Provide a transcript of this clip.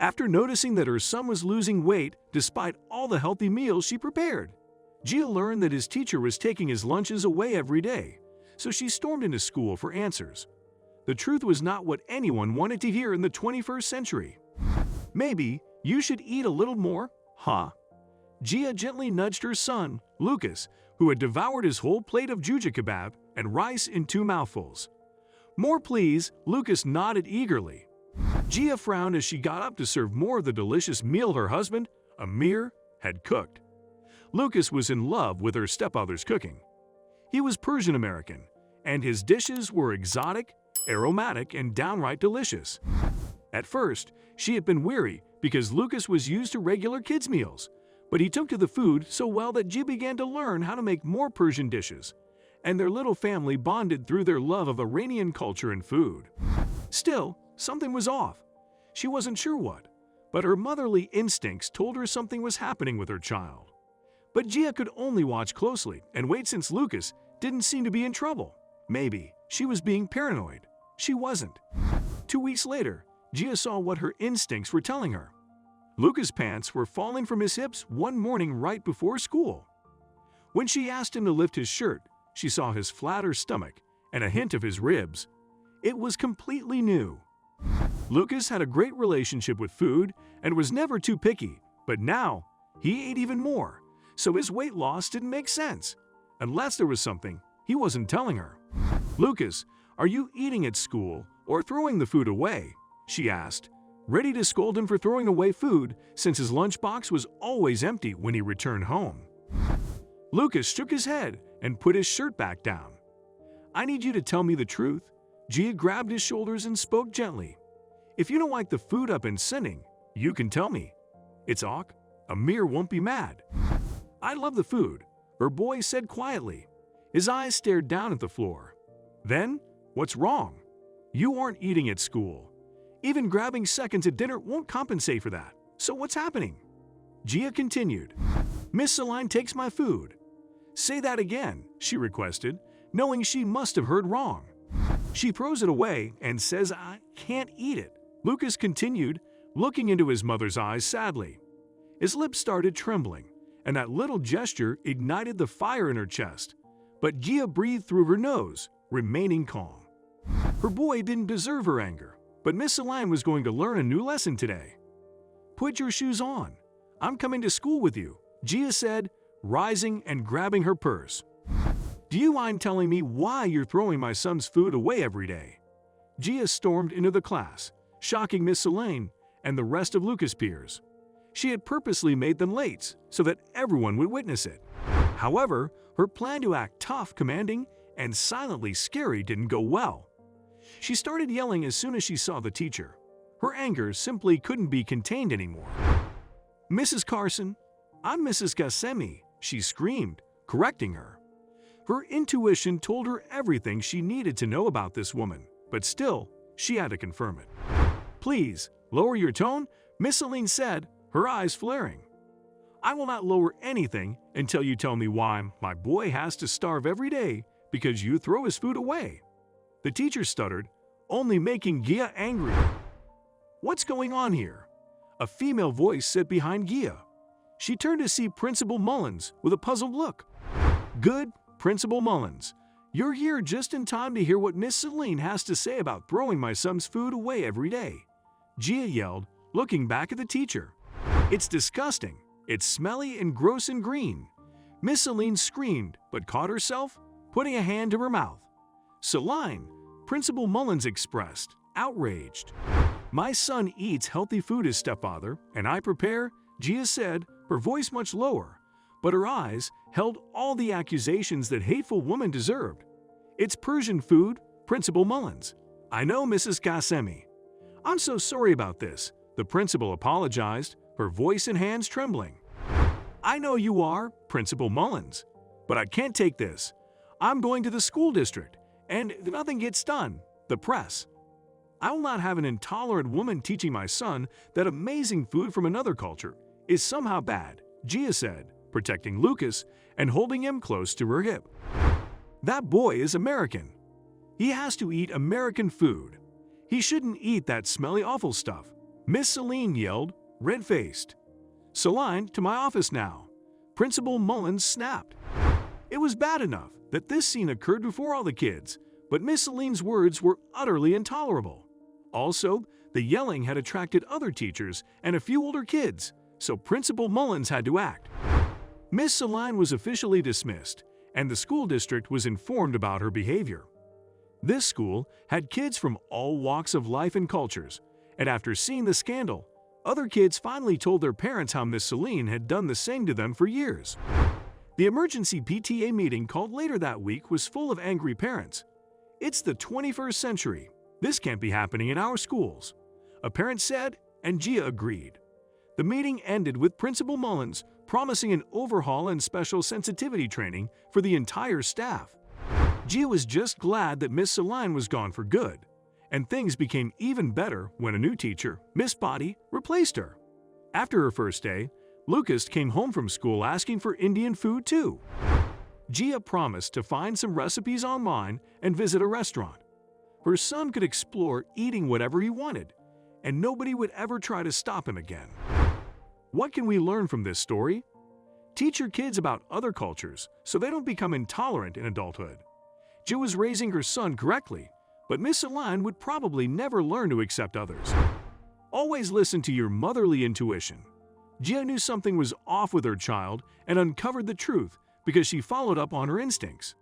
After noticing that her son was losing weight despite all the healthy meals she prepared, Gia learned that his teacher was taking his lunches away every day, so she stormed into school for answers. The truth was not what anyone wanted to hear in the 21st century. Maybe you should eat a little more, huh? Gia gently nudged her son, Lucas, who had devoured his whole plate of juja kebab and rice in 2 mouthfuls. More please, Lucas nodded eagerly. Gia frowned as she got up to serve more of the delicious meal her husband, Amir, had cooked. Lucas was in love with her stepmother's cooking. He was Persian American, and his dishes were exotic, aromatic, and downright delicious. At first, she had been weary because Lucas was used to regular kids' meals, but he took to the food so well that Gia began to learn how to make more Persian dishes, and their little family bonded through their love of Iranian culture and food. Still, something was off. She wasn't sure what, but her motherly instincts told her something was happening with her child. But Gia could only watch closely and wait since Lucas didn't seem to be in trouble. Maybe she was being paranoid. She wasn't. 2 weeks later, Gia saw what her instincts were telling her. Lucas' pants were falling from his hips one morning right before school. When she asked him to lift his shirt, she saw his flatter stomach and a hint of his ribs. It was completely new. Lucas had a great relationship with food and was never too picky, but now he ate even more, so his weight loss didn't make sense, unless there was something he wasn't telling her. "Lucas, are you eating at school or throwing the food away?" she asked, ready to scold him for throwing away food since his lunchbox was always empty when he returned home. Lucas shook his head and put his shirt back down. "I need you to tell me the truth." Gia grabbed his shoulders and spoke gently. "If you don't like the food I've been sending, you can tell me. It's ok. Amir won't be mad." "I love the food," her boy said quietly. His eyes stared down at the floor. "Then, what's wrong? You aren't eating at school. Even grabbing seconds at dinner won't compensate for that. So what's happening?" Gia continued. "Miss Celine takes my food." "Say that again," she requested, knowing she must have heard wrong. "She throws it away and says I can't eat it," Lucas continued, looking into his mother's eyes sadly. His lips started trembling, and that little gesture ignited the fire in her chest. But Gia breathed through her nose, remaining calm. Her boy didn't deserve her anger, but Miss Celine was going to learn a new lesson today. "Put your shoes on. I'm coming to school with you," Gia said, rising and grabbing her purse. "Do you mind telling me why you're throwing my son's food away every day?" Gia stormed into the class, shocking Miss Celine and the rest of Lucas' peers. She had purposely made them late so that everyone would witness it. However, her plan to act tough, commanding, and silently scary didn't go well. She started yelling as soon as she saw the teacher. Her anger simply couldn't be contained anymore. "Mrs. Carson, I'm Mrs. Gassemi," she screamed, correcting her. Her intuition told her everything she needed to know about this woman, but still, she had to confirm it. "Please, lower your tone," Miss Celine said, her eyes flaring. "I will not lower anything until you tell me why my boy has to starve every day because you throw his food away." The teacher stuttered, only making Gia angrier. "What's going on here?" A female voice said behind Gia. She turned to see Principal Mullins with a puzzled look. "Good, Principal Mullins. You're here just in time to hear what Miss Celine has to say about throwing my son's food away every day," Gia yelled, looking back at the teacher. "It's disgusting. It's smelly and gross and green." Miss Celine screamed but caught herself, putting a hand to her mouth. "Celine," Principal Mullins expressed, outraged. "My son eats healthy food as stepfather, and I prepare," Gia said, her voice much lower, but her eyes held all the accusations that hateful woman deserved. "It's Persian food, Principal Mullins." "I know, Mrs. Gassemi. I'm so sorry about this," the principal apologized, her voice and hands trembling. "I know you are, Principal Mullins, but I can't take this. I'm going to the school district, and nothing gets done. The press. I will not have an intolerant woman teaching my son that amazing food from another culture is somehow bad," Gia said, protecting Lucas and holding him close to her hip. "That boy is American. He has to eat American food. He shouldn't eat that smelly, awful stuff," Miss Celine yelled, red-faced. "Celine, to my office now." Principal Mullins snapped. It was bad enough that this scene occurred before all the kids, but Miss Celine's words were utterly intolerable. Also, the yelling had attracted other teachers and a few older kids, so Principal Mullins had to act. Miss Celine was officially dismissed, and the school district was informed about her behavior. This school had kids from all walks of life and cultures, and after seeing the scandal, other kids finally told their parents how Miss Celine had done the same to them for years. The emergency PTA meeting called later that week was full of angry parents. "It's the 21st century. This can't be happening in our schools," a parent said, and Gia agreed. The meeting ended with Principal Mullins promising an overhaul and special sensitivity training for the entire staff. Gia was just glad that Miss Celine was gone for good, and things became even better when a new teacher, Miss Body, replaced her. After her first day, Lucas came home from school asking for Indian food too. Gia promised to find some recipes online and visit a restaurant. Her son could explore eating whatever he wanted, and nobody would ever try to stop him again. What can we learn from this story? Teach your kids about other cultures so they don't become intolerant in adulthood. Gia was raising her son correctly, but Miss Celine would probably never learn to accept others. Always listen to your motherly intuition. Gia knew something was off with her child and uncovered the truth because she followed up on her instincts.